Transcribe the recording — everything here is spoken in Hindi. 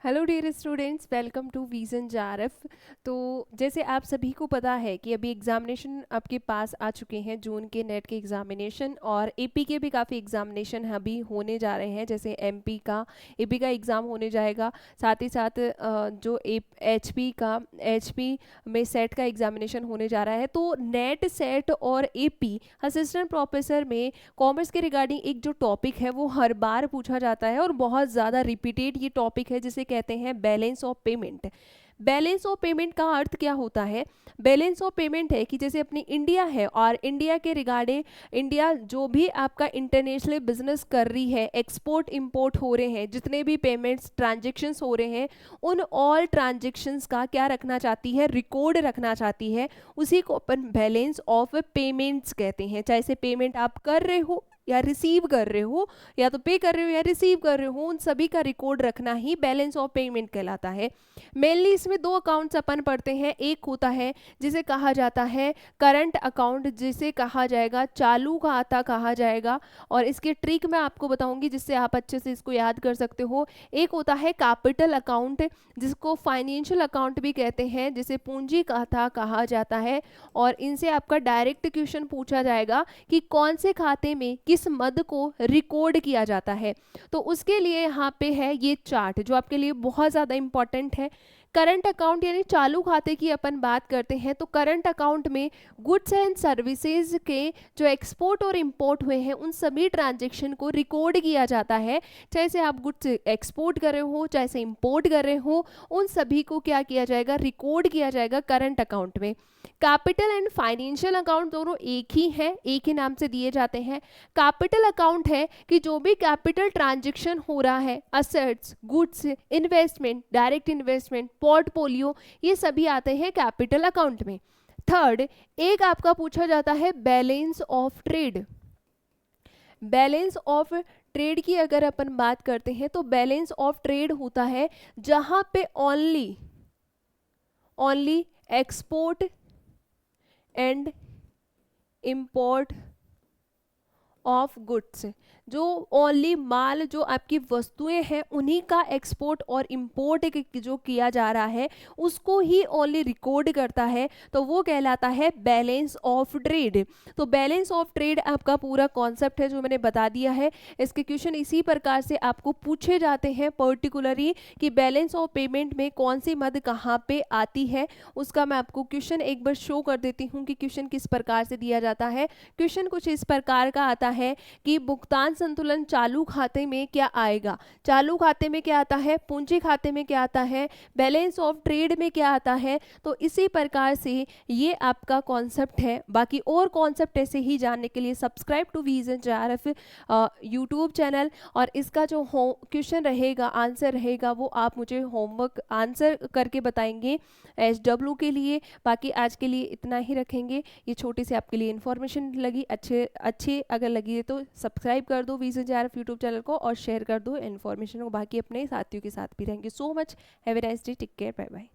Hello dear students, welcome to vision JRF। तो जैसे आप सभी को पता है कि अभी एग्जामिनेशन आपके पास आ चुके हैं, जून के नेट के एग्जामिनेशन और एपी के भी काफ़ी एग्जामिनेशन अभी होने जा रहे हैं। जैसे एपी का एग्ज़ाम होने जाएगा, साथ ही साथ जो एचपी में सेट का एग्जामिनेशन होने जा रहा है। तो नेट, सेट और एपी असिस्टेंट प्रोफेसर में कॉमर्स के रिगार्डिंग एक जो टॉपिक है वो हर बार पूछा जाता है और बहुत ज़्यादा रिपीटेड ये टॉपिक है, जिसे कहते हैं balance of payment. Balance of payment का अर्थ क्या होता है? बैलेंस ऑफ पेमेंट है कि जैसे अपनी इंडिया है और इंडिया के रिगार्डिंग इंडिया जो भी आपका इंटरनेशनल बिजनेस कर रही है, एक्सपोर्ट इंपोर्ट हो रहे हैं, जितने भी पेमेंट्स ट्रांजेक्शन्स हो रहे हैं, उन ऑल ट्रांजेक्शन्स का क्या रखना चाहती है? रिकॉर्ड रखना चाहती है। उसी को अपन बैलेंस ऑफ पेमेंट्स कहते हैं। चाहे से पेमेंट आप कर रहे हो या रिसीव कर रहे हो, या तो पे कर रहे हो या रिसीव कर रहे हो, उन सभी का रिकॉर्ड रखना ही बैलेंस ऑफ पेमेंट कहलाता है। मेनली इसमें दो अकाउंट्स अपन पढ़ते हैं। एक होता है जिसे कहा जाता है करंट अकाउंट, जिसे कहा जाएगा चालू खाता कहा जाएगा, और इसके ट्रिक मैं आपको बताऊंगी जिससे आप अच्छे से इसको याद कर सकते हो। एक होता है कैपिटल अकाउंट, जिसको फाइनेंशियल अकाउंट भी कहते हैं, जिसे पूंजी खाता कहा जाता है। और इनसे आपका डायरेक्ट क्वेश्चन पूछा जाएगा कि कौन से खाते में किस मद को रिकॉर्ड किया जाता है। तो उसके लिए यहाँ पे है ये चार्ट, जो आपके लिए बहुत ज़्यादा इंपॉर्टेंट है। करंट अकाउंट यानी चालू खाते की अपन बात करते हैं, तो करंट अकाउंट में गुड्स एंड सर्विसेज के जो एक्सपोर्ट और इंपोर्ट हुए हैं, उन सभी ट्रांजेक्शन को रिकॉर्ड किया जाता है। चाहे से आप गुड्स एक्सपोर्ट कर रहे हो, चाहे से इंपोर्ट कर रहे हो, उन सभी को क्या किया जाएगा? रिकॉर्ड किया जाएगा करंट अकाउंट में। कैपिटल एंड फाइनेंशियल अकाउंट दोनों एक ही हैं, एक ही नाम से दिए जाते हैं। कैपिटल अकाउंट है कि जो भी कैपिटल ट्रांजैक्शन हो रहा है, assets, goods, investment, direct investment, portfolio, ये सभी आते हैं कैपिटल अकाउंट में। थर्ड, एक आपका पूछा जाता है balance of trade. Balance of trade की अगर अपन बात करते हैं तो बैलेंस ऑफ ट्रेड होता है जहां पे only export and import of goods, जो ओनली माल, जो आपकी वस्तुएं हैं, उन्हीं का एक्सपोर्ट और इंपोर्ट जो किया जा रहा है उसको ही ओनली रिकॉर्ड करता है, तो वो कहलाता है बैलेंस ऑफ ट्रेड। तो बैलेंस ऑफ ट्रेड आपका पूरा कॉन्सेप्ट है जो मैंने बता दिया है। इसके क्वेश्चन इसी प्रकार से आपको पूछे जाते हैं, पर्टिकुलरली कि बैलेंस ऑफ पेमेंट में कौन सी मद कहाँ पे आती है। उसका मैं आपको क्वेश्चन एक बार शो कर देती हूँ कि क्वेश्चन किस प्रकार से दिया जाता है। क्वेश्चन कुछ इस प्रकार का आता है कि भुगतान संतुलन चालू खाते में क्या आएगा? चालू खाते में क्या आता है? पूंजी खाते में क्या आता है? बैलेंस ऑफ ट्रेड में क्या आता है? तो इसी प्रकार से ये आपका कॉन्सेप्ट है। बाकी और कॉन्सेप्ट ऐसे ही जानने के लिए subscribe to vision JRF YouTube channel, और इसका जो क्वेश्चन रहेगा, आंसर रहेगा, वो आप मुझे होमवर्क आंसर करके बताएंगे SW के लिए। बाकी आज के लिए इतना ही रखेंगे। ये छोटी सी आपके लिए इन्फॉर्मेशन लगी, अच्छे अगर लगी है तो सब्सक्राइब कर दो विजन JRF यूट्यूब चैनल को और शेयर कर दो इन्फॉर्मेशन को बाकी अपने साथियों के साथ भी। Thank you so much, have a nice day, take care, bye bye.